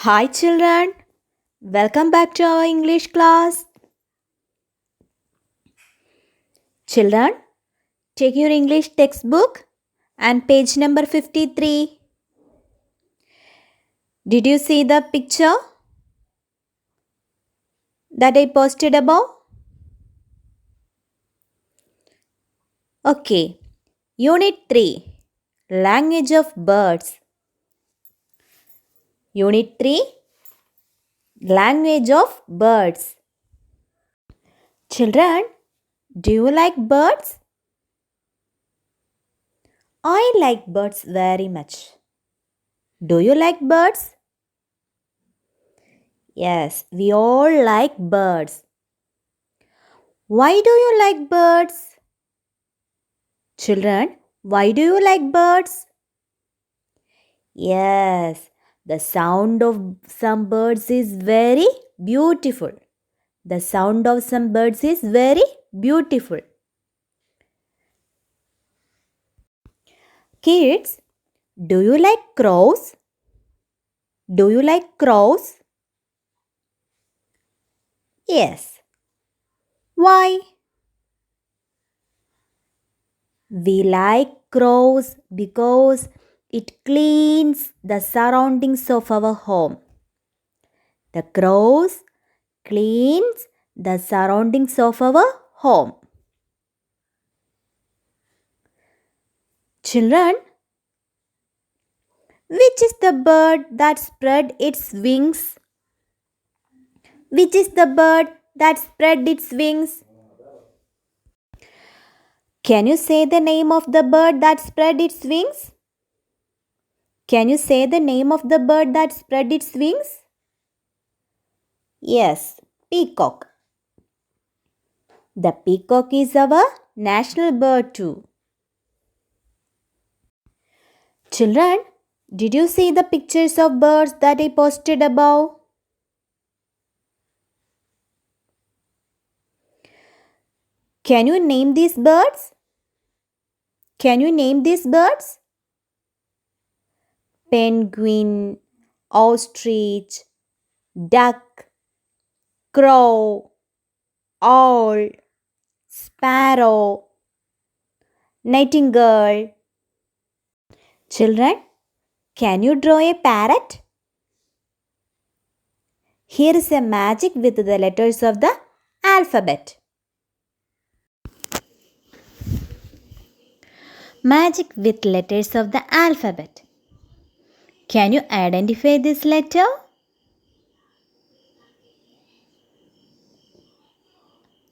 Hi children, welcome back to our English class. Children, take your English textbook and page number 53. Did you see the picture that I posted above? Okay, Unit 3, Language of Birds. Unit 3, Language of Birds. Children, do you like birds? I like birds very much. Do you like birds? Yes, we all like birds. Why do you like birds? Children, why do you like birds? Yes, the sound of some birds is very beautiful. The sound of some birds is very beautiful. Kids, do you like crows? Do you like crows? Yes. Why? We like crows because it cleans the surroundings of our home. The crows cleans the surroundings of our home. Children, which is the bird that spread its wings? Which is the bird that spread its wings? Can you say the name of the bird that spread its wings? Can you say the name of the bird that spread its wings? Yes, peacock. The peacock is our national bird too. Children, did you see the pictures of birds that I posted above? Can you name these birds? Can you name these birds? Penguin, ostrich, duck, crow, owl, sparrow, nightingale. Children, can you draw a parrot? Here is a magic with the letters of the alphabet. Magic with letters of the alphabet. Can you identify this letter?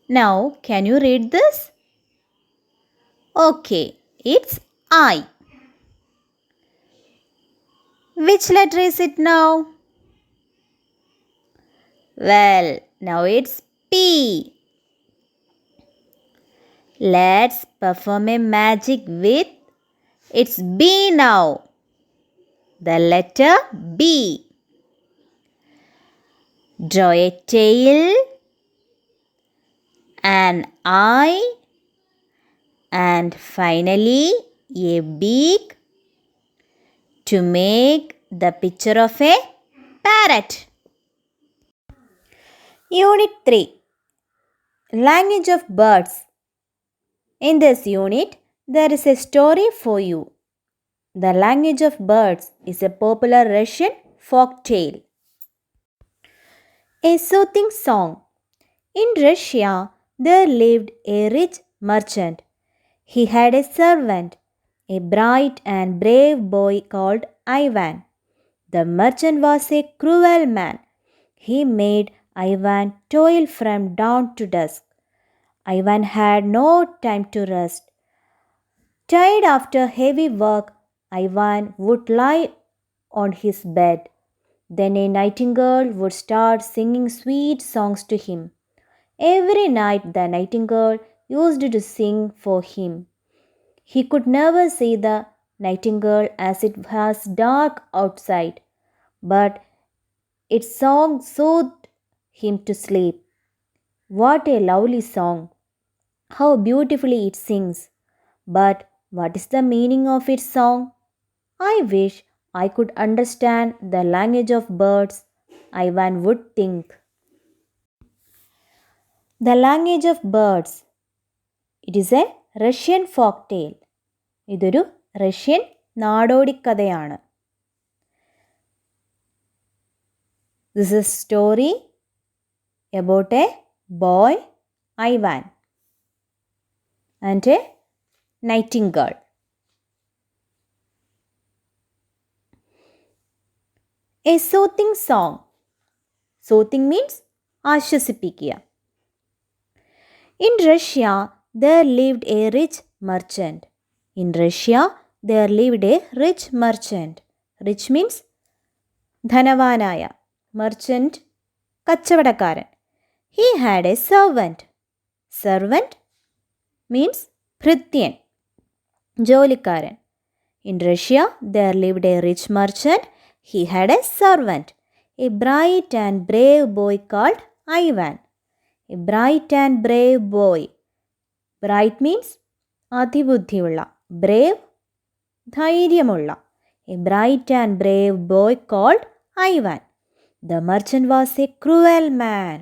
Now, can you read this? Okay, it's I. Which letter is it now? Well, now it's P. Let's perform a magic with it's B now. The letter B. Draw a tail, an eye, and finally a beak to make the picture of a parrot. Unit 3, Language of Birds. In this unit, there is a story for you. The Language of Birds is a popular Russian folk tale. A soothing song. In Russia, there lived a rich merchant. He had a servant, a bright and brave boy called Ivan. The merchant was a cruel man. He made Ivan toil from dawn to dusk. Ivan had no time to rest. Tired after heavy work, Ivan would lie on his bed. Then a nightingale would start singing sweet songs to him. Every night the nightingale used to sing for him. He could never see the nightingale as it was dark outside, but its song soothed him to sleep. What a lovely song! How beautifully it sings! But what is the meaning of its song? I wish I could understand the language of birds. Ivan would think. The Language of Birds. It is a Russian folk tale. ഇതൊരു Russian നാടോടിക്കഥയാണ്. This is a story about a boy, Ivan, and a nightingale. A soothing song. Soothing means ആശ്വസിപ്പിക്കുക. In Russia, there lived a rich merchant. In Russia, there lived a rich merchant. Rich means ധനവാനായ. Merchant, കച്ചവടക്കാരൻ. He had a servant. Servant means ഭൃത്യൻ, ജോലിക്കാരൻ. In Russia, there lived a rich merchant. He had a servant, a bright and brave boy called Ivan. A bright and brave boy. Bright means അതിബുദ്ധിയുള്ള. Brave, ധൈര്യമുള്ള. A bright and brave boy called Ivan. The merchant was a cruel man.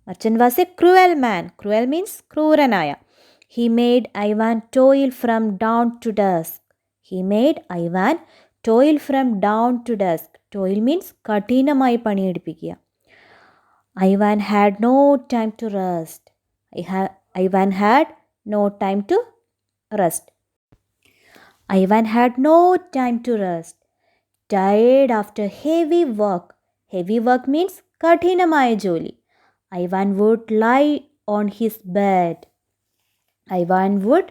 Merchant was a cruel man. Cruel means ക്രൂരനായ. He made Ivan toil from dawn to dusk. He made Ivan toil from dawn to dusk. Toil means കഠിനമായി പണിയെടുപ്പിക്കുക. Ivan had no time to rest. Ivan had no time to rest. Ivan had no time to rest. Tired after heavy work. Heavy work means കഠിനമായ ജോലി. Ivan would lie on his bed. Ivan would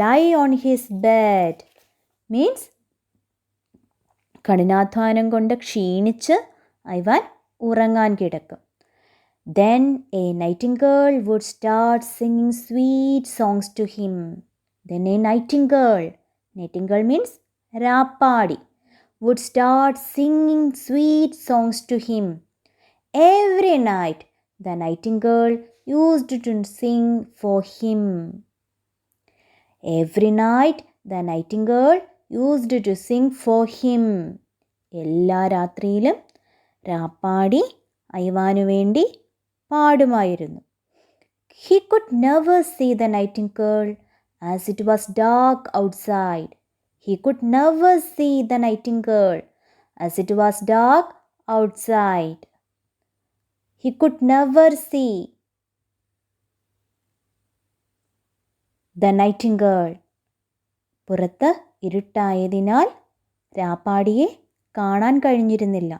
lie on his bed means കഠിനാധ്വാനം കൊണ്ട് ക്ഷീണിച്ച് Ivan ഉറങ്ങാൻ കിടക്കും. Then a nightingale would start singing sweet songs to him. Then a nightingale means Rappadi, would start singing sweet songs to him. Every night the nightingale used to sing for him. Every night the nightingale used to sing for him. എല്ലാ രാത്രിയിലും രാപ്പാടി ഐവാനു വേണ്ടി പാടുമായിരുന്നു. He could never see the nightingale as it was dark outside. He could never see the nightingale as it was dark outside. He could never see the nightingale. പുറത്ത് ഇരുട്ടായതിനാൽ രാപ്പാടിയെ കാണാൻ കഴിഞ്ഞിരുന്നില്ല.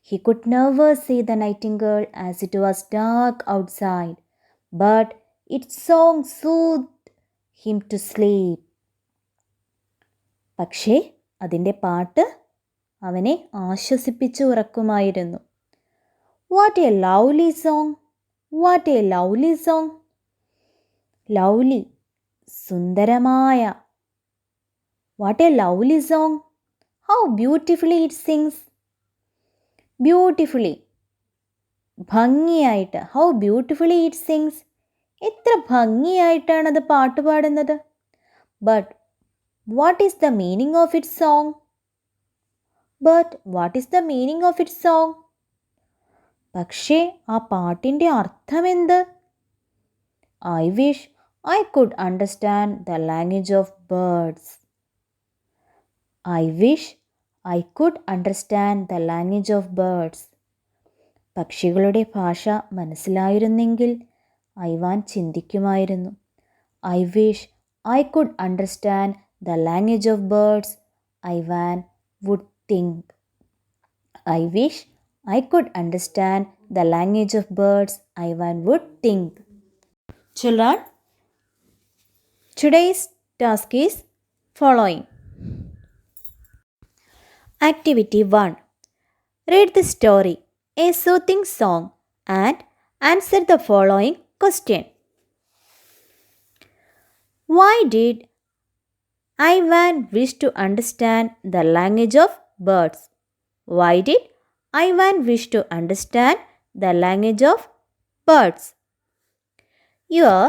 He could never see the nightingale as it was dark outside, but its song soothed him to sleep. പക്ഷേ അതിൻ്റെ പാട്ട് അവനെ ആശ്വസിപ്പിച്ച് ഉറക്കുമായിരുന്നു. What a lovely song! What a lovely song! Lovely, സുന്ദരമായ. What a lovely song! How beautifully it sings. Beautifully, ഭംഗിയായിട്ട്. How beautifully it sings. എത്ര ഭംഗിയായിട്ടാണ് അത് പാട്ട് പാടുന്നത്. But what is the meaning of its song? But what is the meaning of its song? പക്ഷേ ആ പാട്ടിൻ്റെ അർത്ഥമെന്ത്? I wish I could understand the language of birds. I wish I could understand the language of birds. പക്ഷികളുടെ ഭാഷ മനസ്സിലായിരുന്നെങ്കിൽ Ivan ചിന്തിക്കുമായിരുന്നു. I wish I could understand the language of birds, Ivan would think. I wish I could understand the language of birds, Ivan would think. Children, today's task is following. Activity 1. Read the story, a soothing song, and answer the following question. Why did Ivan wish to understand the language of birds? Why did Ivan wish to understand the language of birds? Your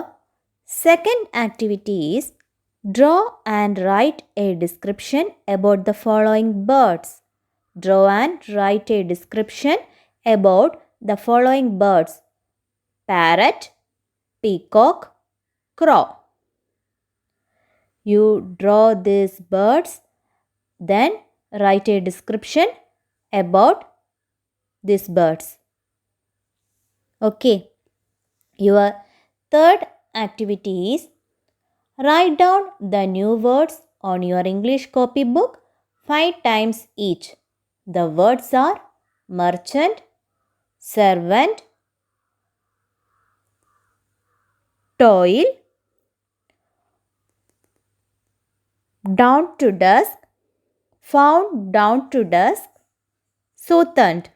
second activity is draw and write a description about the following birds. Draw and write a description about the following birds: parrot, peacock, crow. You draw these birds, then write a description about these birds. Okay. Your third activity is write down the new words on your English copybook 5 times each. The words are merchant, servant, toil, down to dusk, found down to dusk, soothed.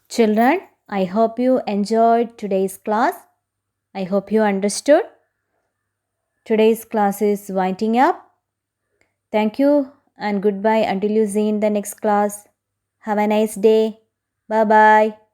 Children, I hope you enjoyed today's class. I hope you understood. Today's class is winding up. Thank you and goodbye until you see in the next class. Have a nice day. Bye bye.